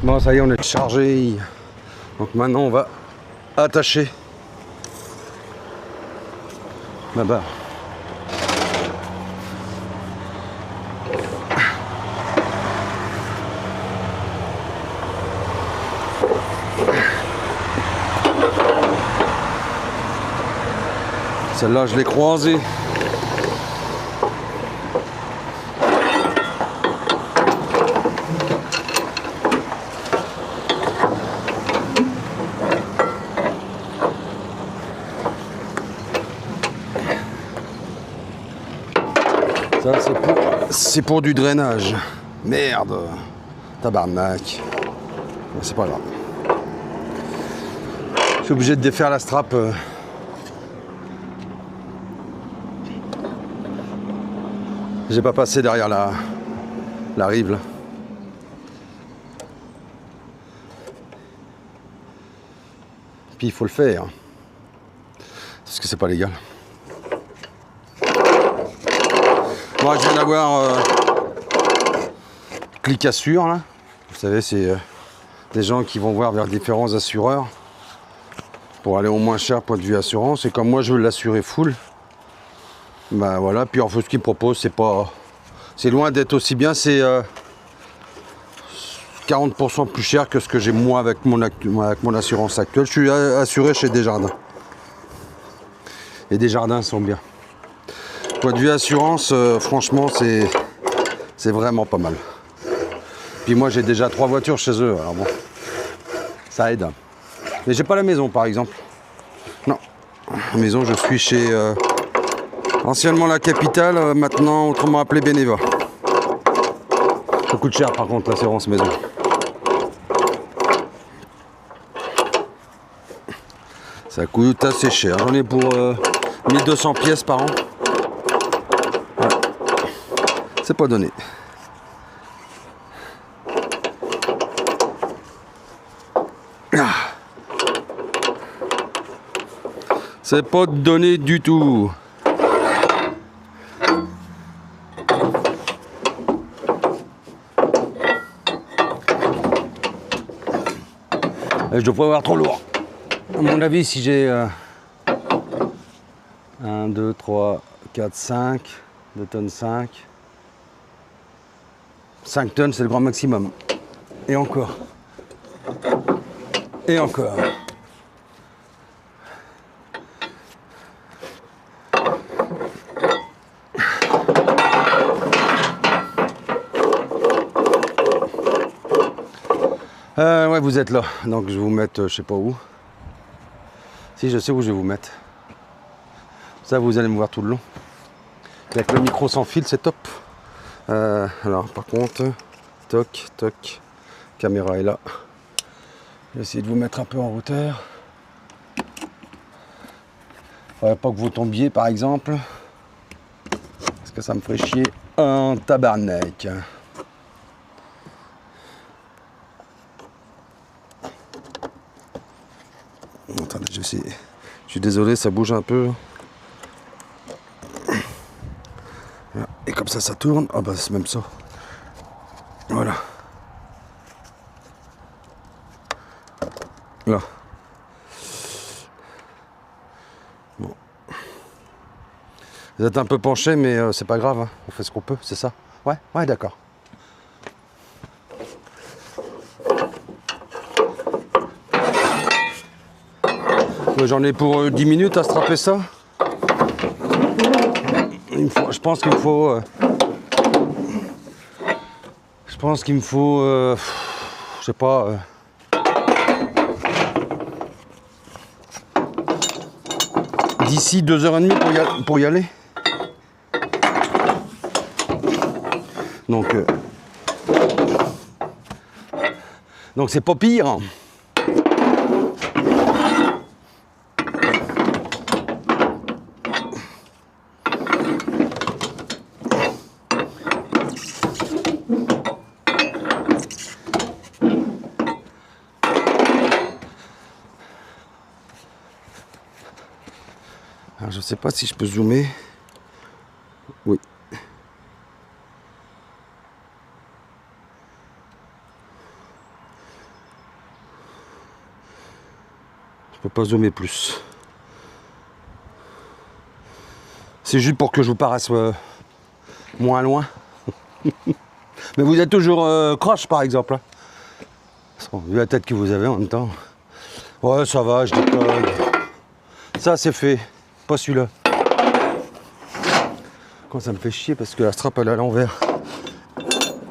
Bon, ça y est, on est chargé. Donc maintenant, on va attacher ma barre. Celle-là, je l'ai croisée. Ça, c'est pour du drainage. Merde. Tabarnak. C'est pas grave. Je suis obligé de défaire la strap. J'ai pas passé derrière la rive là. Puis il faut le faire. Parce que c'est pas légal. Moi je viens d'avoir Clic Assure là. Vous savez, c'est des gens qui vont voir vers différents assureurs pour aller au moins cher point de vue assurance. Et comme moi je veux l'assurer full, bah voilà. Puis en fait ce qu'ils proposent, c'est loin d'être aussi bien. C'est 40% plus cher que ce que j'ai moi avec mon assurance actuelle. Je suis assuré chez Desjardins. Et Desjardins sont bien. Point de vue assurance, franchement, c'est vraiment pas mal. Puis moi, j'ai déjà 3 voitures chez eux, alors bon, ça aide. Mais j'ai pas la maison, par exemple. Non, la maison, je suis chez anciennement la capitale, maintenant autrement appelé Beneva. Ça coûte cher, par contre, l'assurance maison. Ça coûte assez cher. J'en ai pour 1200 pièces par an. Ouais. C'est pas donné. Ah. C'est pas donné du tout. Je dois pas avoir trop lourd. À mon avis, si j'ai 1, 2, 3, 4, 5, 2 tonnes 5. 5 tonnes, c'est le grand maximum. Et encore. Et encore. Ouais, vous êtes là. Donc je vais vous mettre, je sais pas où. Si, je sais où je vais vous mettre. Ça, vous allez me voir tout le long. Avec le micro sans fil, c'est top. Alors, par contre, toc, toc, caméra est là. Je vais essayer de vous mettre un peu en hauteur. Faudrait pas que vous tombiez, par exemple. Parce que ça me ferait chier un tabarnak. Attendez, je vais essayer. Je suis désolé, ça bouge un peu. Et comme ça tourne. Ah bah c'est même ça. Voilà. Là. Bon. Vous êtes un peu penché, mais c'est pas grave. Hein. On fait ce qu'on peut, c'est ça? Ouais, ouais, d'accord. J'en ai pour 10 minutes à strapper ça. Je pense qu'il me faut... je sais pas... d'ici 2h30 pour y aller. Donc c'est pas pire. sais pas si je peux zoomer. Oui. Je peux pas zoomer plus. C'est juste pour que je vous paraisse moins loin. Mais vous êtes toujours croche par exemple. Hein. Vu la tête que vous avez en même temps. Ouais, ça va, je déconne. Ça c'est fait. Pas celui-là. Quand ça me fait chier parce que la strap elle est à l'envers.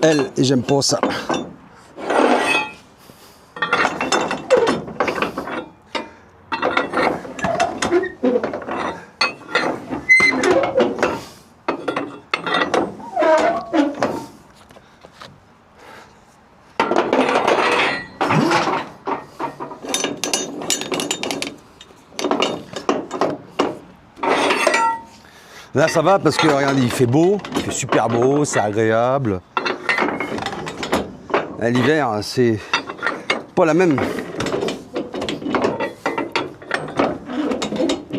Elle, et j'aime pas ça. Là ça va parce que regardez, il fait beau, il fait super beau, c'est agréable. L'hiver c'est pas la même.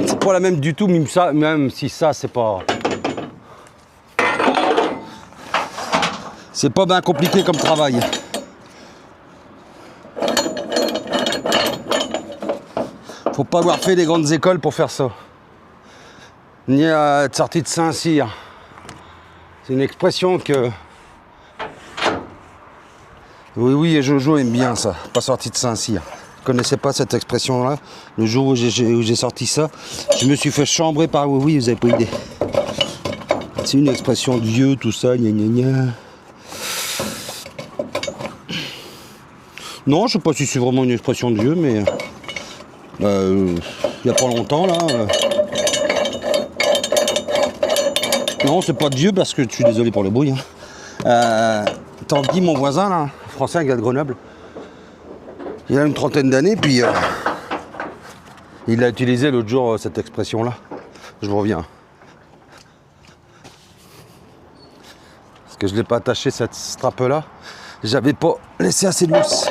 C'est pas la même du tout, même si ça c'est pas. C'est pas bien compliqué comme travail. Faut pas avoir fait des grandes écoles pour faire ça. Ni à être sorti de Saint-Cyr. C'est une expression que... Oui, et Jojo aime bien ça, pas sorti de Saint-Cyr. Je connaissais pas cette expression-là. Le jour où j'ai sorti ça, je me suis fait chambrer par oui, vous avez pas idée. C'est une expression de vieux, tout ça, gna gna gna. Non, je sais pas si c'est vraiment une expression de vieux, mais... il y a pas longtemps, là... Non, c'est pas de vieux parce que je suis désolé pour le bruit. Hein. Tanguy, mon voisin, là, français, un gars de Grenoble, il a une trentaine d'années, puis il a utilisé l'autre jour cette expression-là. Je vous reviens. Parce que je ne l'ai pas attaché cette strap-là. J'avais pas laissé assez de mousse.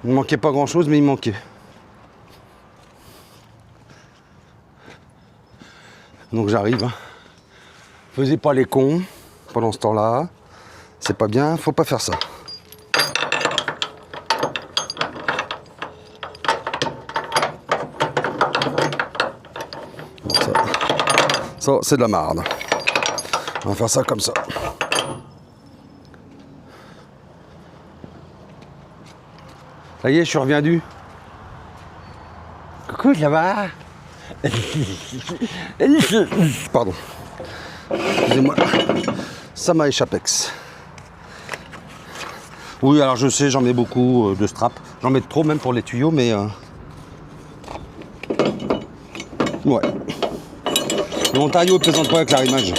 Il ne manquait pas grand-chose, mais il manquait. Donc j'arrive. Hein. Faisez pas les cons pendant ce temps-là. C'est pas bien, faut pas faire ça. Ça c'est de la marde. On va faire ça comme ça. Ça y est, je suis reviendu. Coucou là-bas. Pardon. Excusez-moi. Ça m'a échappé. Oui, alors je sais, j'en mets beaucoup de straps. J'en mets trop même pour les tuyaux, mais... Ouais. L'Ontario ne plaisante pas avec l'arrimage.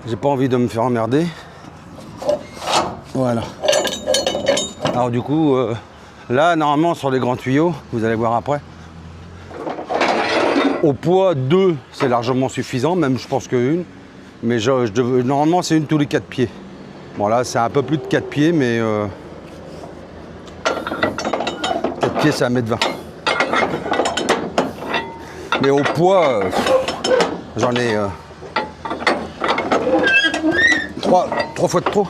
J'ai pas envie de me faire emmerder. Voilà. Alors du coup, là, normalement, sur les grands tuyaux, vous allez voir après, au poids 2, c'est largement suffisant, même je pense qu'une. Mais normalement, c'est une tous les 4 pieds. Bon, là, c'est un peu plus de 4 pieds, mais 4 pieds, c'est 1,20 m. Mais au poids, j'en ai 3 fois de trop.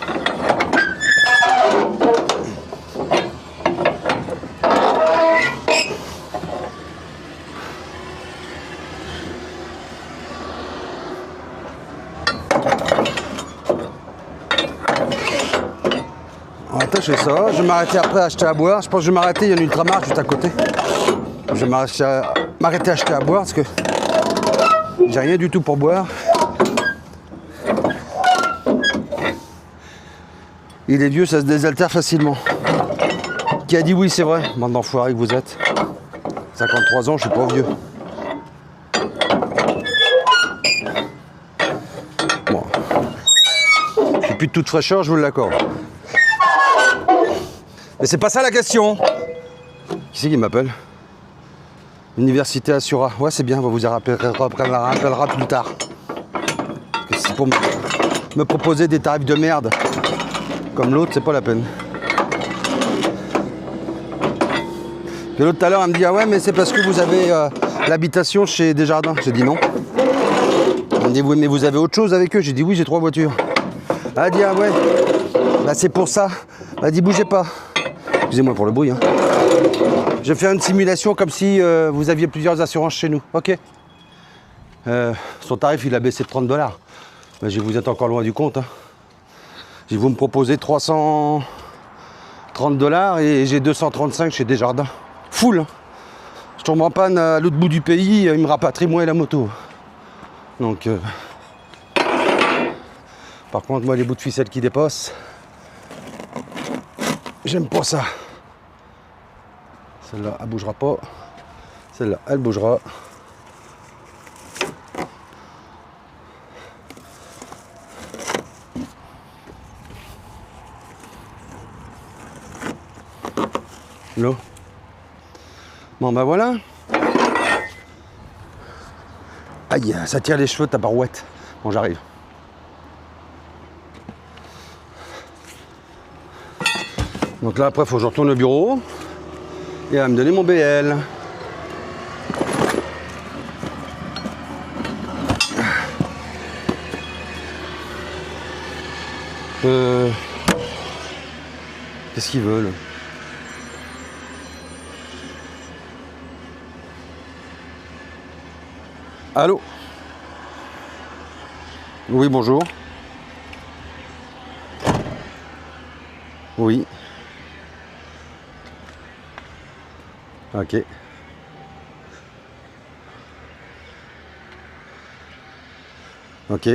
On va attacher ça. Je vais m'arrêter après à acheter à boire. Je pense que je vais m'arrêter, il y a une Ultramar juste à côté. Je vais m'arrêter à acheter à boire parce que j'ai rien du tout pour boire. Il est vieux, ça se désaltère facilement. Qui a dit oui, c'est vrai, bande d'enfoirés que vous êtes. 53 ans, je suis pas vieux. Bon. J'ai plus de toute fraîcheur, je vous l'accorde. Mais c'est pas ça la question. Qui c'est qui m'appelle? Université Assura. Ouais, c'est bien, on vous rappellera plus tard. Parce que c'est pour me proposer des tarifs de merde. Comme l'autre, c'est pas la peine. Et l'autre tout à l'heure, elle me dit, ah ouais, mais c'est parce que vous avez l'habitation chez Desjardins. J'ai dit non. Elle me dit, oui, mais vous avez autre chose avec eux? J'ai dit, oui, j'ai 3 voitures. Elle a dit, ah ouais, bah, c'est pour ça. Elle a dit, bougez pas. Excusez-moi pour le bruit. Hein. Je vais faire une simulation comme si vous aviez plusieurs assurances chez nous. Ok. Son tarif, il a baissé de 30 $. Ben, vous êtes encore loin du compte. Hein. Vous me proposez 330 $ et j'ai 235 chez Desjardins. Full. Hein. Je tombe en panne à l'autre bout du pays, il me rapatrie moi et la moto. Donc, par contre, moi, les bouts de ficelle qui dépassent, j'aime pas ça. Celle-là, elle bougera pas. Celle-là, elle bougera. Là. Bon, ben voilà. Aïe, ça tire les cheveux ta barouette. Bon, j'arrive. Donc là, après, il faut que je retourne au bureau. Et elle va me donner mon BL. Qu'est-ce qu'ils veulent? Allô? Oui, bonjour. Oui. Ok. Ok.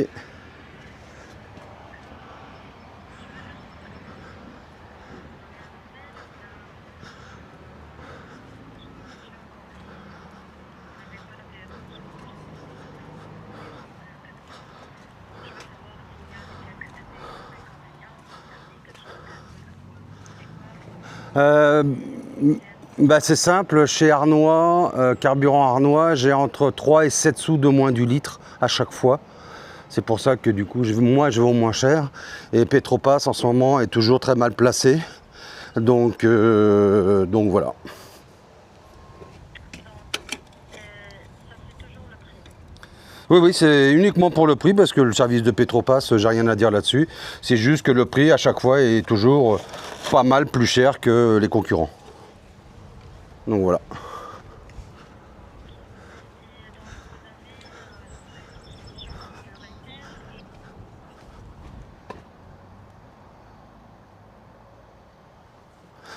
Bah c'est simple, chez Arnois, carburant Arnois, j'ai entre 3 et 7 sous de moins du litre à chaque fois. C'est pour ça que du coup, moi je vends moins cher. Et Petropass en ce moment est toujours très mal placé. Donc voilà. Oui, oui, c'est uniquement pour le prix parce que le service de Petropass, j'ai rien à dire là-dessus. C'est juste que le prix à chaque fois est toujours pas mal plus cher que les concurrents. Donc voilà.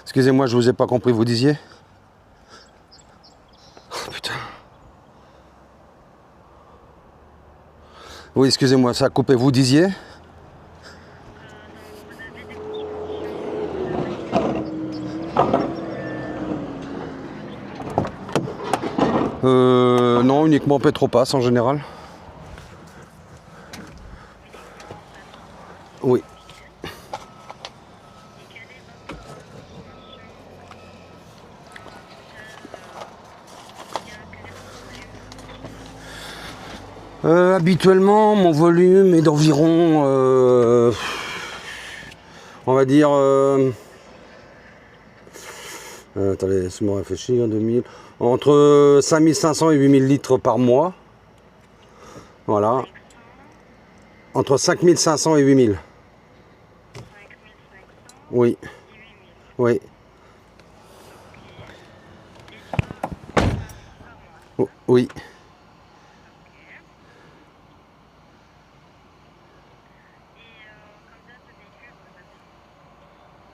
Excusez-moi, je vous ai pas compris, vous disiez? Oh, putain. Oui, excusez-moi, ça a coupé, vous disiez? Non, uniquement Petropass en général. Oui. Habituellement, mon volume est d'environ, on va dire, attendez, laissez-moi réfléchir, 2000, entre 5500 et 8000 litres par mois. Voilà. Entre 5500 et 8000. Oui. Oui. Oui.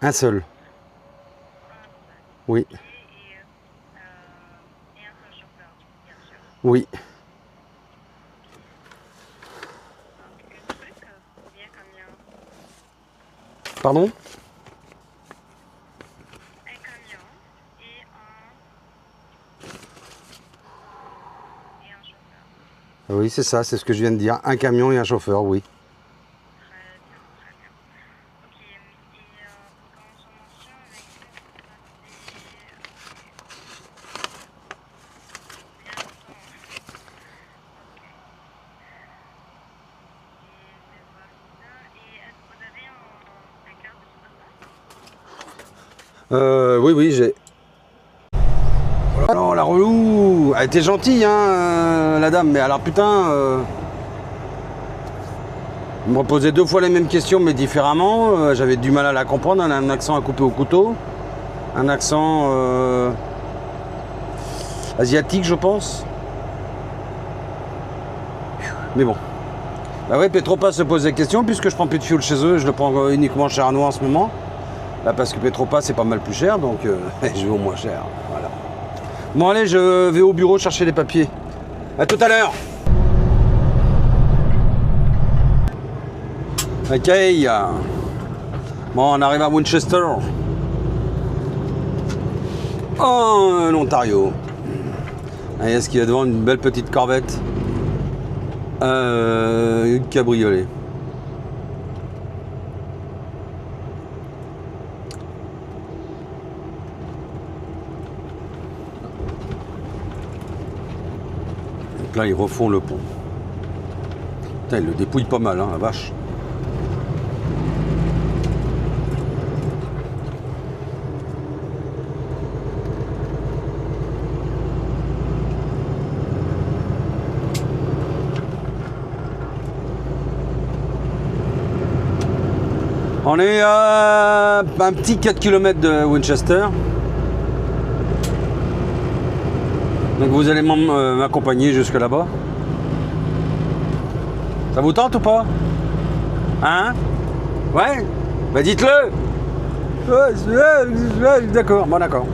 Un seul. Oui. Oui. Pardon? Oui, c'est ça, c'est ce que je viens de dire. Un camion et un chauffeur, oui. Oui, oui, j'ai. Elle était gentille, hein, la dame, mais alors putain... Elle me reposait 2 fois les mêmes questions, mais différemment. J'avais du mal à la comprendre. Elle a un accent à couper au couteau. Un accent asiatique, je pense. Mais bon. Bah ouais, Petropas se pose des questions, puisque je prends plus de fuel chez eux. Je le prends uniquement chez Arnaud en ce moment. Bah parce que Petropas, c'est pas mal plus cher, donc je vais au moins cher. Voilà. Bon, allez, je vais au bureau chercher les papiers. À tout à l'heure. Ok, bon, on arrive à Winchester, en Ontario. Et est-ce qu'il y a devant une belle petite corvette, une cabriolet. Donc là, ils refont le pont. Putain, ils le dépouillent pas mal, hein, la vache. On est à un petit 4 km de Winchester. Donc vous allez m'accompagner jusque là-bas. Ça vous tente ou pas? Hein? Ouais? Bah dites-le! Ouais, d'accord, bon d'accord.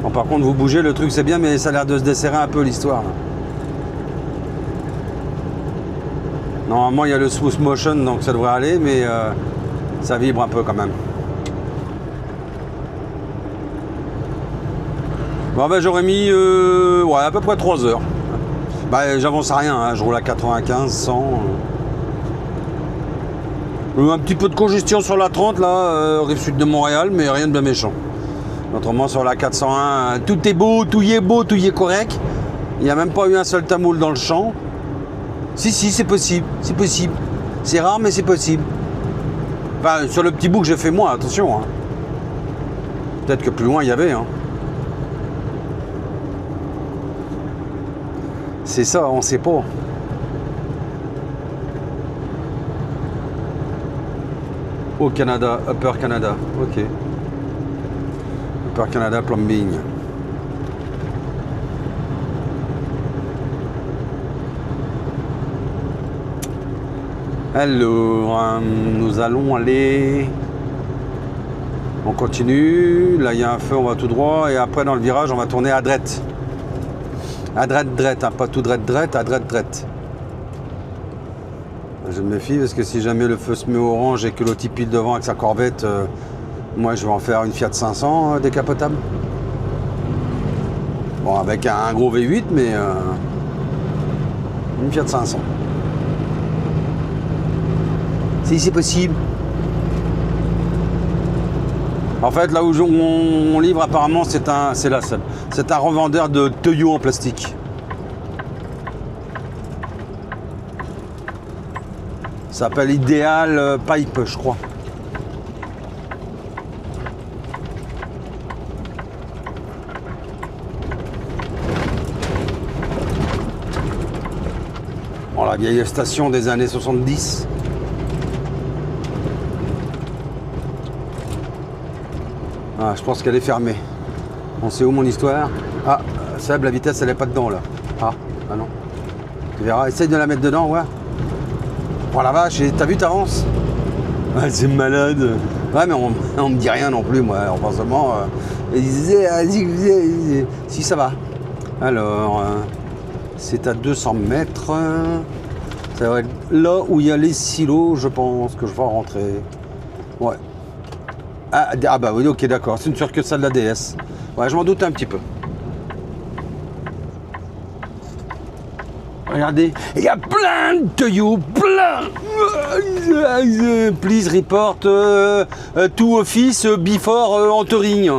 Bon, par contre vous bougez, le truc c'est bien, mais ça a l'air de se desserrer un peu l'histoire. Normalement il y a le smooth motion, donc ça devrait aller, mais ça vibre un peu quand même. Bon ben j'aurais mis ouais, à peu près 3 heures. Bah j'avance à rien, hein, je roule à 95, 100. Un petit peu de congestion sur la 30 là, rive sud de Montréal, mais rien de bien méchant. Autrement sur la 401, tout est beau, tout y est correct. Il n'y a même pas eu un seul tamoul dans le champ. Si, c'est possible, c'est possible. C'est rare, mais c'est possible. Enfin, sur le petit bout que j'ai fait moi, attention. Hein. Peut-être que plus loin, il y avait. Hein. C'est ça, on sait pas. Au Canada, Upper Canada, ok. Upper Canada Plumbing. Alors, nous allons aller... On continue. Là, il y a un feu, on va tout droit. Et après, dans le virage, on va tourner à droite. À droite, hein, pas tout droite, à droite. Je me méfie parce que si jamais le feu se met orange et que l'autre il pile devant avec sa corvette, moi je vais en faire une Fiat 500 décapotable. Bon, avec un gros V8, mais une Fiat 500. Si c'est possible. En fait, là où on livre apparemment, c'est un revendeur de tuyaux en plastique. Ça s'appelle Ideal Pipe, je crois. Bon, la vieille station des années 70. Ah, je pense qu'elle est fermée. On sait où mon histoire? Ah, Seb, la vitesse, elle est pas dedans, là. Ah non. Tu verras, essaye de la mettre dedans, ouais. Oh la vache, t'as vu, t'avances? Ah, c'est malade. Ouais, mais on me dit rien non plus, moi. En pensant, si ça va. Alors, c'est à 200 mètres. Ça va être là où il y a les silos, je pense que je vais rentrer. Ouais. Ah bah oui, ok, d'accord. C'est une succursale de la DS. Ouais, je m'en doute un petit peu. Regardez, il y a plein de tuyaux, plein. Please report to office before entering.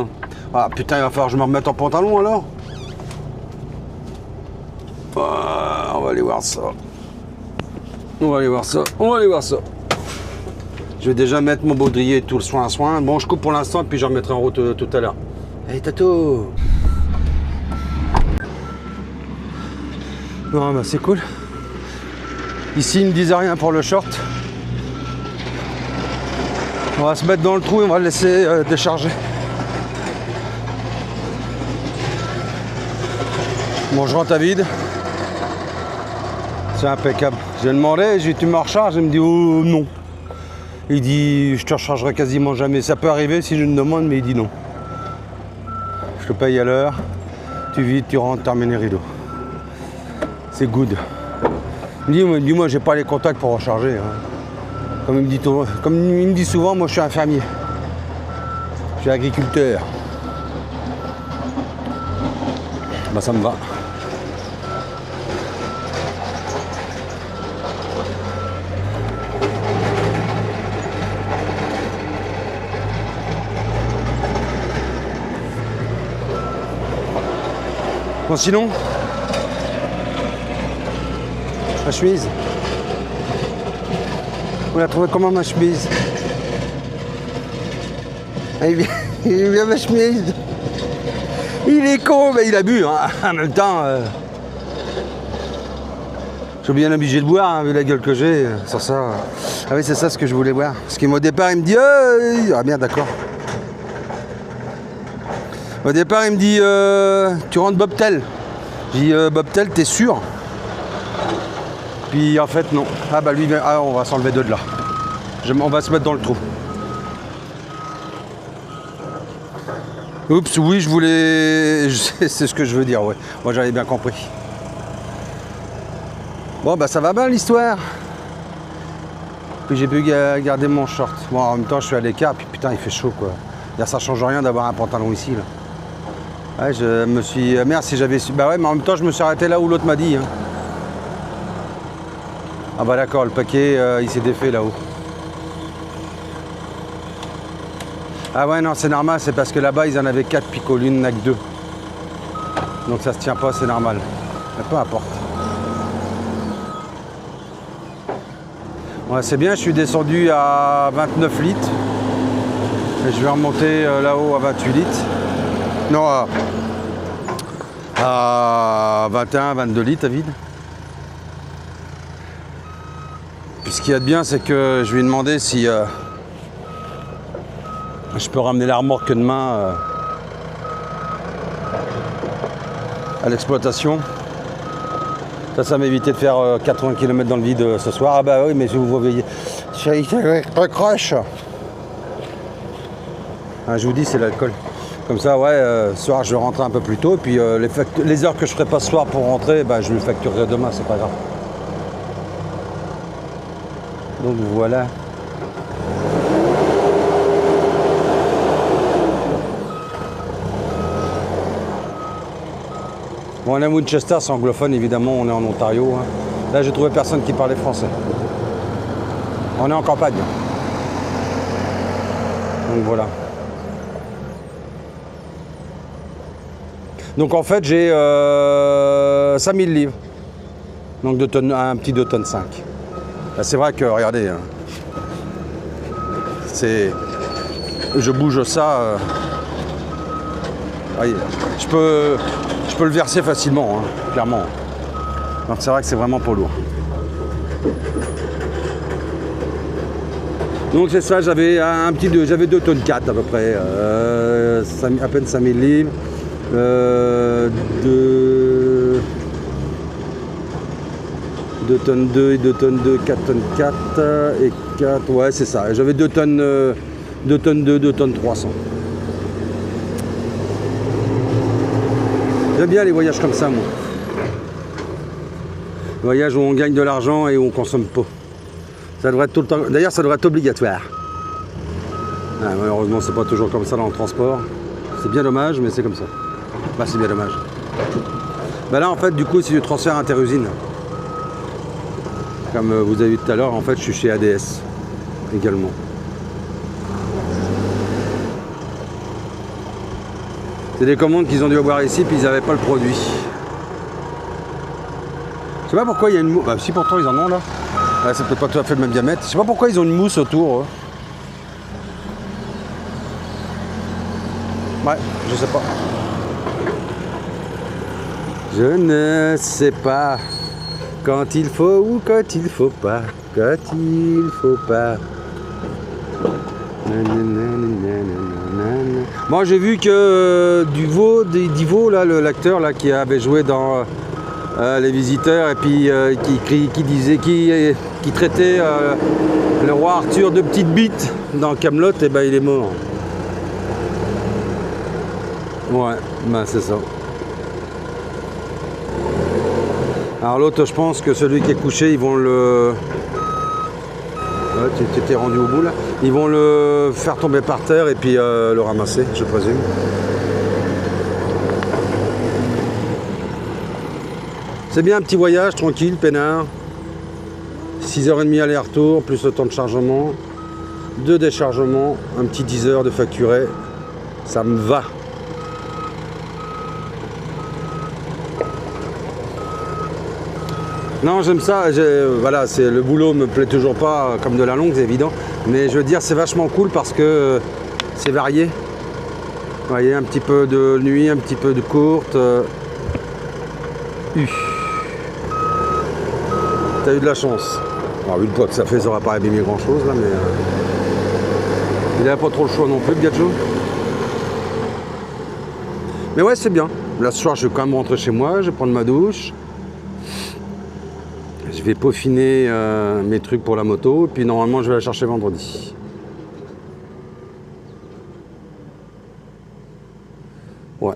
Ah putain, il va falloir que je me remette en pantalon alors. Ah, on va aller voir ça. On va aller voir ça. Je vais déjà mettre mon baudrier et tout le soin. Bon, je coupe pour l'instant et puis je remettrai en route tout à l'heure. Hey Tato. Non, bah c'est cool. Ici, ils ne disent rien pour le short. On va se mettre dans le trou et on va le laisser décharger. Bon, je rentre à vide. C'est impeccable. J'ai demandé, j'ai dit tu me recharges, il me dit oh non. Il dit je te rechargerai quasiment jamais. Ça peut arriver si je me demande, mais il dit non. Je te paye à l'heure, tu vides, tu rentres, termine les rideaux. C'est good. Il me dit moi j'ai pas les contacts pour recharger. Hein. Comme il me dit souvent, moi je suis un fermier. Je suis agriculteur. Bah ça me va. Bon sinon, ma chemise. Vous la trouvez comment ma chemise? Il vient ma chemise. Il est con, mais il a bu. Hein. En même temps, je suis bien obligé de boire, hein, vu la gueule que j'ai. Sur ça. Ah oui, c'est ça ce que je voulais voir. Parce qu'au départ, il me dit ah bien, d'accord. Au départ, il me dit tu rentres Bobtel. J'ai dit Bobtel, t'es sûr? Puis en fait, non. Ah bah lui, on va s'enlever de là. On va se mettre dans le trou. Oups, oui, je voulais... C'est ce que je veux dire, ouais. Moi, j'avais bien compris. Bon, bah ça va bien l'histoire. Puis j'ai pu garder mon short. Bon, en même temps, je suis à l'écart, puis putain, il fait chaud, quoi. Ça change rien d'avoir un pantalon ici, là. Ouais, je me suis... Merde, si j'avais su... Bah ouais, mais en même temps, je me suis arrêté là où l'autre m'a dit. Hein. Ah bah d'accord, le paquet, il s'est défait là-haut. Ah ouais, non, c'est normal, c'est parce que là-bas, ils en avaient 4, puis l'une n'a que 2. Donc ça se tient pas, c'est normal. Mais peu importe. Ouais, c'est bien, je suis descendu à 29 litres. Et je vais remonter là-haut à 28 litres. Non, à 21, 22 litres à vide. Puis ce qu'il y a de bien, c'est que je lui ai demandé si je peux ramener la remorque demain à l'exploitation. Ça m'évitait de faire 80 km dans le vide ce soir. Ah bah oui, mais si vous voyez, je crache. Ah, je vous dis, c'est l'alcool. Comme ça, ouais, ce soir, je vais rentrer un peu plus tôt. Et puis les heures que je ne ferai pas ce soir pour rentrer, bah, je le facturerai demain, c'est pas grave. Donc voilà. Bon, on est à Winchester, c'est anglophone, évidemment, on est en Ontario. Hein. Là, j'ai trouvé personne qui parlait français. On est en campagne. Donc voilà. Donc en fait, j'ai 5000 livres. Donc un petit 2 tonnes 5. C'est vrai que, regardez, je bouge ça. Voyez, je peux le verser facilement, hein, clairement. Donc c'est vrai que c'est vraiment pas lourd. Donc c'est ça, j'avais 2 tonnes 4 à peu près, à peine 5000 livres. 2 tonnes 2 et 2 tonnes 2, 4 tonnes 4 et 4, ouais c'est ça. J'avais 2 tonnes 2, 2 tonnes 300. J'aime bien les voyages comme ça, moi. Voyages où on gagne de l'argent et où on consomme pas. Ça devrait être tout le temps. D'ailleurs, ça devrait être obligatoire. Ah, malheureusement, c'est pas toujours comme ça dans le transport. C'est bien dommage, mais c'est comme ça. Bah, c'est bien dommage. Bah là, en fait, du coup, si je transfère interusine, comme vous avez vu tout à l'heure, en fait, je suis chez ADS également. C'est des commandes qu'ils ont dû avoir ici, puis ils n'avaient pas le produit. Je sais pas pourquoi il y a une mousse. Bah, si pourtant ils en ont là. Ouais, c'est peut-être pas tout à fait le même diamètre. Je sais pas pourquoi ils ont une mousse autour. Ouais, je sais pas. Je ne sais pas. Quand il faut ou quand il faut pas. Quand il faut pas. Moi j'ai vu que Divo là, l'acteur là qui avait joué dans Les Visiteurs et puis qui traitait le roi Arthur de petite bite dans Kaamelott, et ben il est mort. Ouais, ben c'est ça. Alors l'autre, je pense que celui qui est couché, ils vont le... Ouais, tu t'es rendu au bout là. Ils vont le faire tomber par terre et puis le ramasser, je présume. C'est bien un petit voyage, tranquille, peinard. 6h30 aller-retour, plus le temps de chargement. 2 déchargements, un petit 10 heures de facturé. Ça me va. Non, j'aime ça. Voilà, le boulot me plaît toujours pas comme de la longue, c'est évident. Mais je veux dire, c'est vachement cool parce que c'est varié. Vous voyez, un petit peu de nuit, un petit peu de courte. T'as eu de la chance. Alors, vu le poids que ça fait, ça aura pas abîmé grand chose là, mais il n'a pas trop le choix non plus, le Gadjo. Mais ouais, c'est bien. Là, ce soir, je vais quand même rentrer chez moi, je vais prendre ma douche. Je vais peaufiner mes trucs pour la moto, et puis normalement je vais la chercher vendredi. Ouais.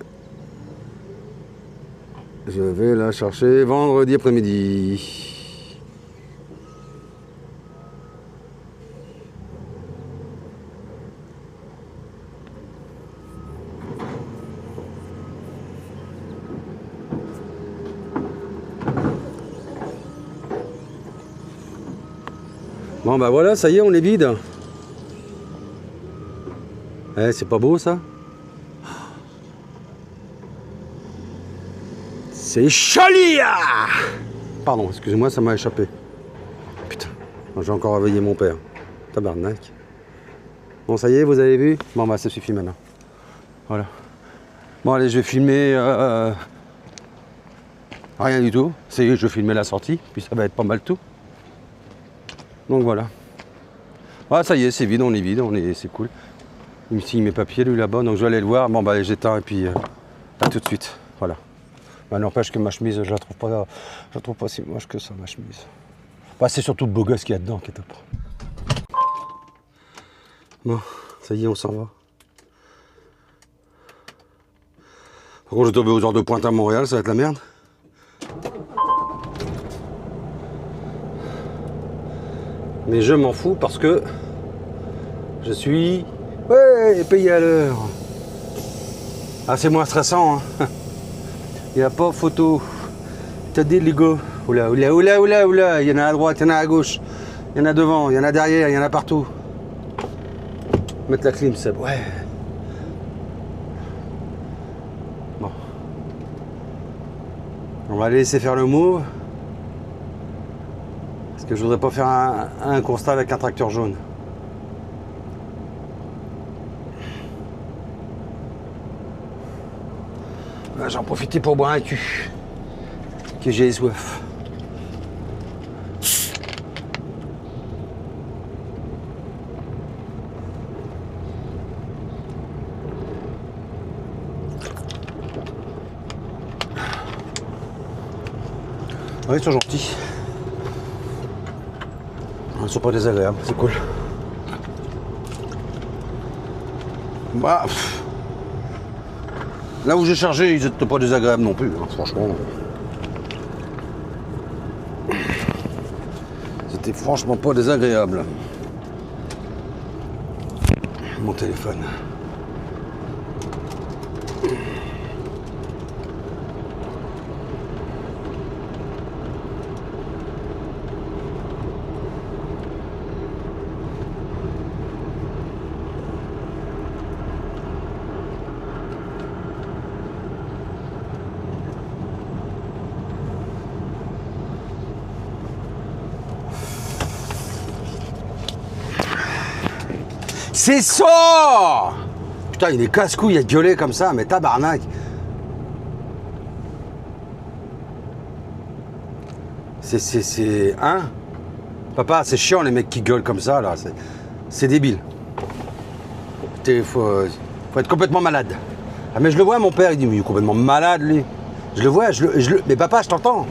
Je vais la chercher vendredi après-midi. Bon bah voilà, ça y est, on est vide. Eh, c'est pas beau ça? C'est Chalia! Pardon, excusez-moi, ça m'a échappé. Putain, j'ai encore réveillé mon père. Tabarnak. Bon, ça y est, vous avez vu? Bon bah ça suffit maintenant. Voilà. Bon allez, je vais filmer... rien du tout. Ça y est, je vais filmer la sortie, puis ça va être pas mal tout. Donc voilà. Ah ça y est, c'est vide, c'est cool. Il me signe mes papiers lui là-bas, donc je vais aller le voir. Bon bah j'éteins et puis à tout de suite. Voilà. Bah, n'empêche que ma chemise, je la trouve pas si moche que ça, ma chemise. Bah, c'est surtout le beau gosse qu'il y a dedans qui est top. Bon, ça y est, on s'en va. Par contre, je dois aux heures de pointe à Montréal, ça va être la merde. Mais je m'en fous parce que je suis payé à l'heure. Ah, c'est moins stressant, hein. Il n'y a pas photo. T'as dit les gars. Oula, oula, oula, oula, oula. Il y en a à droite, il y en a à gauche. Il y en a devant, il y en a derrière, il y en a partout. Mettre la clim, c'est... Ouais. Bon. On va les laisser faire le move. Parce que je voudrais pas faire un constat avec un tracteur jaune. J'en profitais pour boire un cul. Que j'ai soif. Ouais, ils sont gentils. Ils sont pas désagréables, c'est cool. Bah, là où j'ai chargé, ils n'étaient pas désagréables non plus, hein, franchement. C'était franchement pas désagréable. Mon téléphone. C'est ça! Putain, il est casse-couille à gueuler comme ça, mais tabarnak! C'est... Hein? Papa, c'est chiant les mecs qui gueulent comme ça, là. C'est débile. Faut être complètement malade. Ah mais je le vois, mon père, il dit, mais il est complètement malade, lui. Je le vois, mais papa, je t'entends.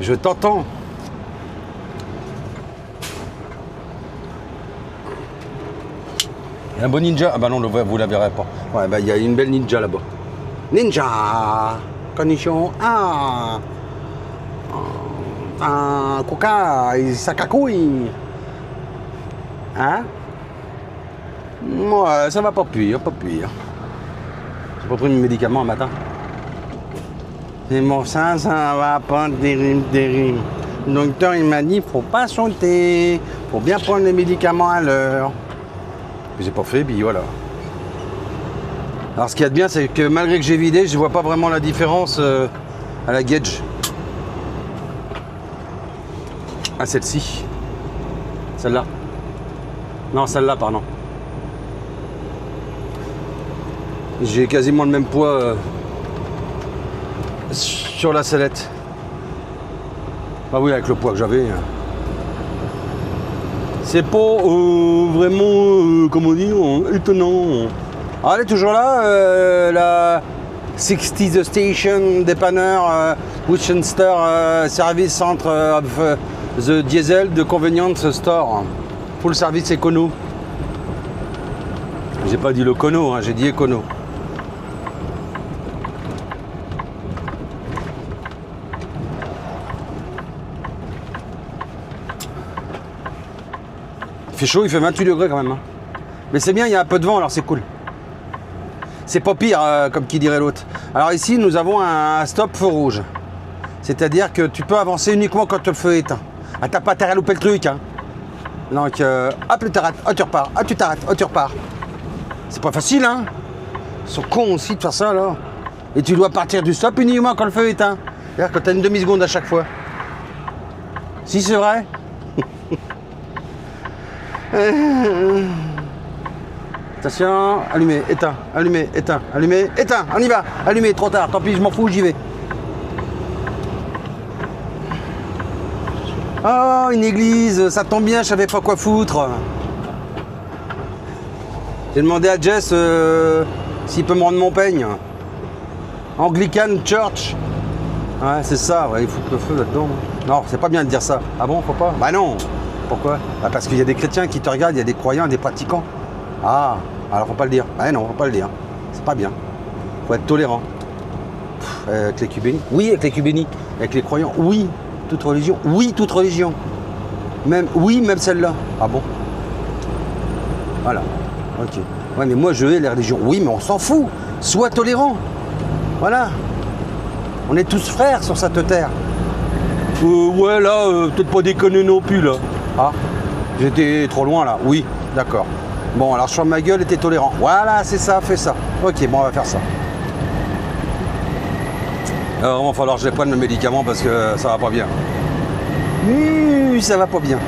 Je t'entends. Il y a un beau ninja. Ah bah non, vous la verrez pas. Ouais, bah il y a une belle ninja là-bas. Ninja! Konnichiwa. Ah! Ah, coca, sakakui. Hein? Ouais, ça va pas pire, pas pire. J'ai pas pris mes médicaments un matin. Et mon sein, ça va pas terrible. Le docteur, il m'a dit, faut pas sauter. Faut bien prendre les médicaments à l'heure. J'ai pas fait, puis voilà. Alors ce qu'il y a de bien, c'est que malgré que j'ai vidé, je vois pas vraiment la différence à la gauge. Ah, celle-ci. Celle-là. Non, celle-là, pardon. J'ai quasiment le même poids sur la sellette. Ah oui, avec le poids que j'avais. C'est pas vraiment, comment dire, étonnant. Ah, elle est toujours là, la 60 The Station, dépanneur, Winchester Service Centre of the Diesel de Convenience Store. Full service écono. J'ai pas dit le cono, hein, j'ai dit écono. Il fait chaud, il fait 28 degrés quand même. Hein. Mais c'est bien, il y a un peu de vent, alors c'est cool. C'est pas pire, comme qui dirait l'autre. Alors ici, nous avons un stop feu rouge. C'est-à-dire que tu peux avancer uniquement quand le feu est éteint. Ah, t'as pas intérêt à louper le truc. Hein. Donc, hop, tu t'arrêtes, hop, tu repars. Hop, tu t'arrêtes, hop, tu repars. C'est pas facile, hein. Ils sont cons aussi de faire ça, là. Et tu dois partir du stop uniquement quand le feu est éteint. C'est-à-dire que t'as une demi-seconde à chaque fois. Si, c'est vrai. Attention, allumé, éteint, allumé, éteint, allumé, éteint, on y va, allumé, trop tard, tant pis, je m'en fous, j'y vais. Oh, une église, ça tombe bien, je savais pas quoi foutre. J'ai demandé à Jess s'il peut me rendre mon peigne. Anglican Church. Ouais, c'est ça, ouais, il faut le feu là-dedans. Non, c'est pas bien de dire ça. Ah bon, faut pas? Bah non. Pourquoi? Bah parce qu'il y a des chrétiens qui te regardent, il y a des croyants, des pratiquants. Ah, alors faut pas le dire. Bah non, faut pas le dire. C'est pas bien. Faut être tolérant. Avec les cubénis? Oui, avec les cubénis. Avec les croyants? Oui. Toute religion? Oui, toute religion. Même, oui, même celle-là. Ah bon? Voilà. Ok. Ouais, mais moi je hais les religions. Oui, mais on s'en fout. Sois tolérant. Voilà. On est tous frères sur cette terre. Ouais, là, peut-être pas déconner non plus, là. Ah, j'étais trop loin, là. Oui, d'accord. Bon, alors je ferme ma gueule et t'es tolérant. Voilà, c'est ça, fais ça. Ok, bon, on va faire ça. Alors, il va falloir que je prenne le médicament parce que ça va pas bien. Ça va pas bien.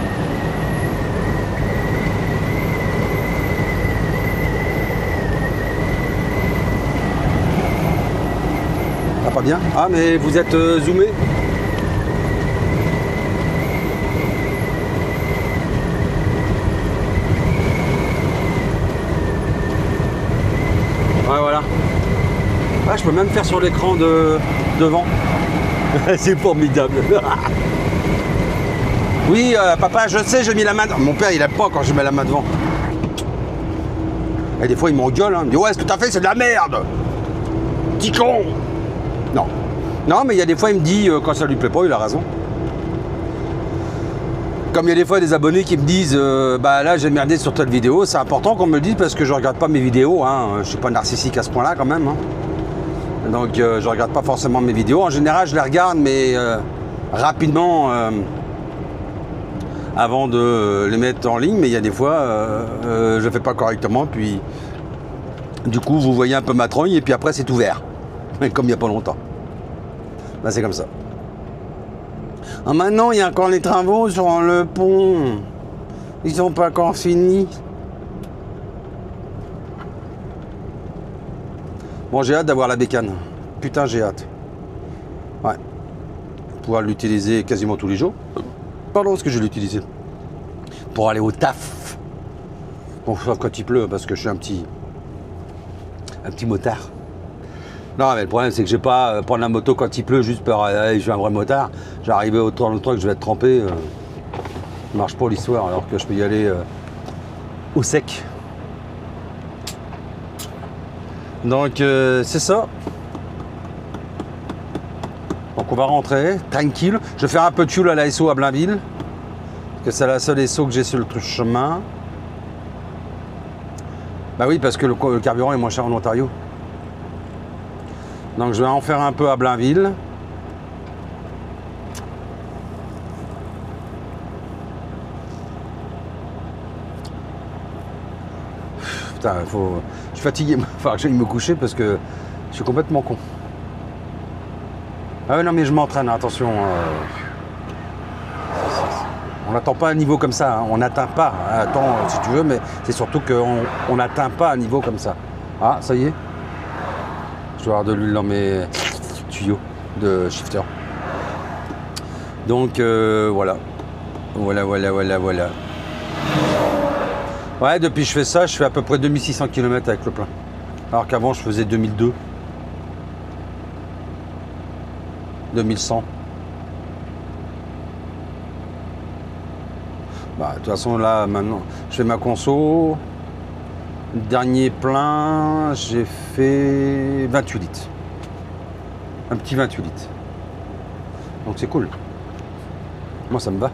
Ça va pas bien? Ah, mais vous êtes zoomé? Ouais, voilà. Ah, je peux même faire sur l'écran devant. C'est formidable. Oui, papa, je sais, j'ai mis la main devant. Mon père, il aime pas quand je mets la main devant. Et des fois, il m'engueule. Hein. Il me dit, ouais, ce que t'as fait, c'est de la merde. Petit con. Non. Non, mais il y a des fois, il me dit, quand ça lui plaît pas, il a raison. Comme il y a des fois des abonnés qui me disent, bah là, j'ai merdé sur telle vidéo. C'est important qu'on me le dise parce que je regarde pas mes vidéos. Hein. Je suis pas narcissique à ce point-là, quand même. Hein. Donc, je regarde pas forcément mes vidéos. En général, je les regarde, mais rapidement... avant de les mettre en ligne, mais il y a des fois, je ne fais pas correctement, puis du coup, vous voyez un peu ma trogne, et puis après, c'est ouvert, comme il n'y a pas longtemps. Là, c'est comme ça. Ah, maintenant, il y a encore les travaux sur le pont. Ils sont pas encore finis. Bon, j'ai hâte d'avoir la bécane. Putain, j'ai hâte. Ouais. pouvoir l'utiliser quasiment tous les jours. Pardon, ce que je l'utilisais pour aller au taf. Bon, quand il pleut, parce que je suis un petit motard. Non, mais le problème, c'est que je vais pas prendre la moto quand il pleut juste pour je suis un vrai motard. Je vais arriver autant le temps que je vais être trempé. Ça marche pas l'histoire, alors que je peux y aller au sec. Donc, c'est ça. Donc, on va rentrer, tranquille. Je vais faire un peu de fuel à la SO à Blainville. Parce que c'est la seule SO que j'ai sur le chemin. Bah oui, parce que le carburant est moins cher en Ontario. Donc je vais en faire un peu à Blainville. Putain, je suis fatigué, il va falloir que j'aille me coucher parce que je suis complètement con. Ah ouais, non mais je m'entraîne, attention. On n'atteint pas un niveau comme ça, hein. On n'atteint pas, attends si tu veux, mais c'est surtout qu'on n'atteint pas un niveau comme ça. Ah, ça y est. Je dois avoir de l'huile dans mes tuyaux de shifter. Donc voilà. Voilà. Ouais, depuis que je fais ça, je fais à peu près 2600 km avec le plein. Alors qu'avant, je faisais 2002. 2100. Bah, de toute façon, là, maintenant, je fais ma conso. Dernier plein, j'ai fait 28 litres. Un petit 28 litres. Donc c'est cool. Moi, ça me va.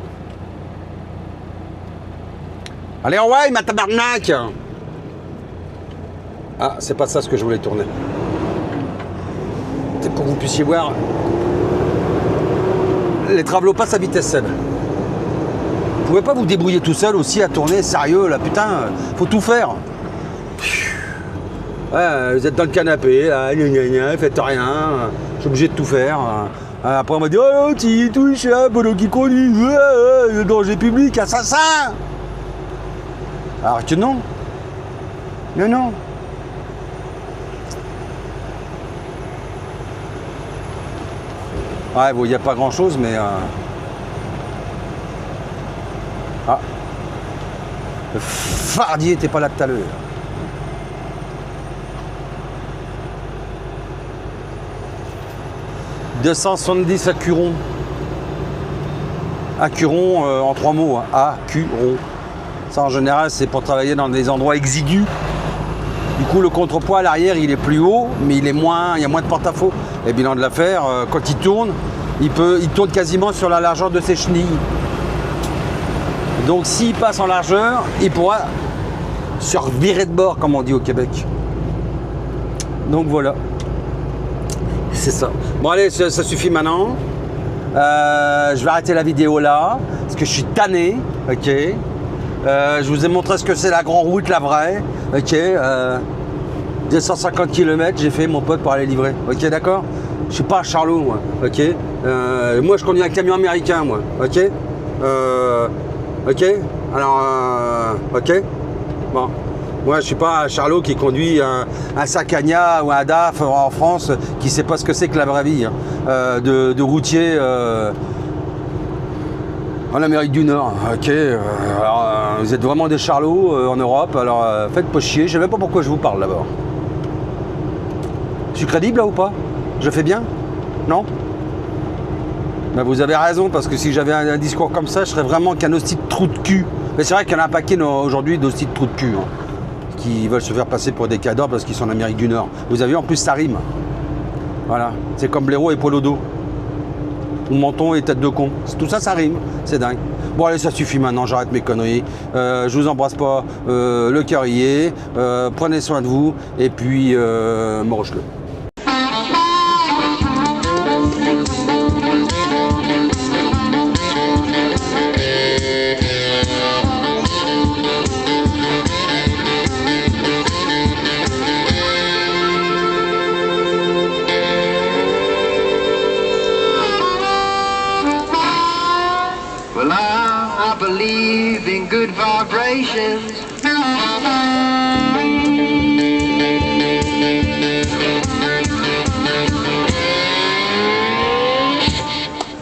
Allez, en ouais, ma tabarnak! Ah, c'est pas ça ce que je voulais tourner. C'est pour que vous puissiez voir. Les Travelots passent à vitesse seule. Vous pouvez pas vous débrouiller tout seul aussi à tourner, sérieux là, putain, faut tout faire. Ouais, vous êtes dans le canapé, là, faites rien, je suis obligé de tout faire. Après on m'a dit, oh tu touches, Bono qui conduit, le danger public, assassin. Alors que non. Non. Ouais, bon, il n'y a pas grand chose, mais... Ah. Le fardier était pas là tout à l'heure. « 270 à Curon. À Curon, en 3 mots. Hein. À Curon. Ça, en général, c'est pour travailler dans des endroits exigus. Du coup, le contrepoids à l'arrière, il est plus haut, mais il y a moins de porte-à-faux. Et bilan de l'affaire, quand il tourne, il tourne quasiment sur la largeur de ses chenilles. Donc s'il passe en largeur, il pourra se revirer de bord, comme on dit au Québec. Donc voilà. C'est ça. Bon allez, ça suffit maintenant. Je vais arrêter la vidéo là, parce que je suis tanné. Ok. Je vous ai montré ce que c'est la grande route, la vraie. Ok. 250 km, j'ai fait mon pote pour aller livrer. Ok, d'accord. Je suis pas à Charlot, moi. Ok. Moi, je conduis un camion américain, moi. Ok. Ok, alors, ok, bon, moi je suis pas un Charlot qui conduit un Sacagna ou un DAF en France qui sait pas ce que c'est que la vraie vie, hein, de routier en Amérique du Nord, ok, alors, vous êtes vraiment des Charlots en Europe, alors faites pas chier, je sais même pas pourquoi je vous parle d'abord. Je suis crédible là ou pas? Je fais bien? Non? Ben vous avez raison, parce que si j'avais un discours comme ça, je serais vraiment qu'un hostie de trou de cul. Mais c'est vrai qu'il y en a un paquet aujourd'hui d'hostie de trou de cul, hein, qui veulent se faire passer pour des cadors parce qu'ils sont en Amérique du Nord. Vous avez vu, en plus, ça rime. Voilà, c'est comme blaireau et poil au dos. Ou menton et tête de con. Tout ça, ça rime, c'est dingue. Bon allez, ça suffit maintenant, j'arrête mes conneries. Je vous embrasse pas le cœur y est. Prenez soin de vous, et puis moroche-le. Well, I believe in good vibrations.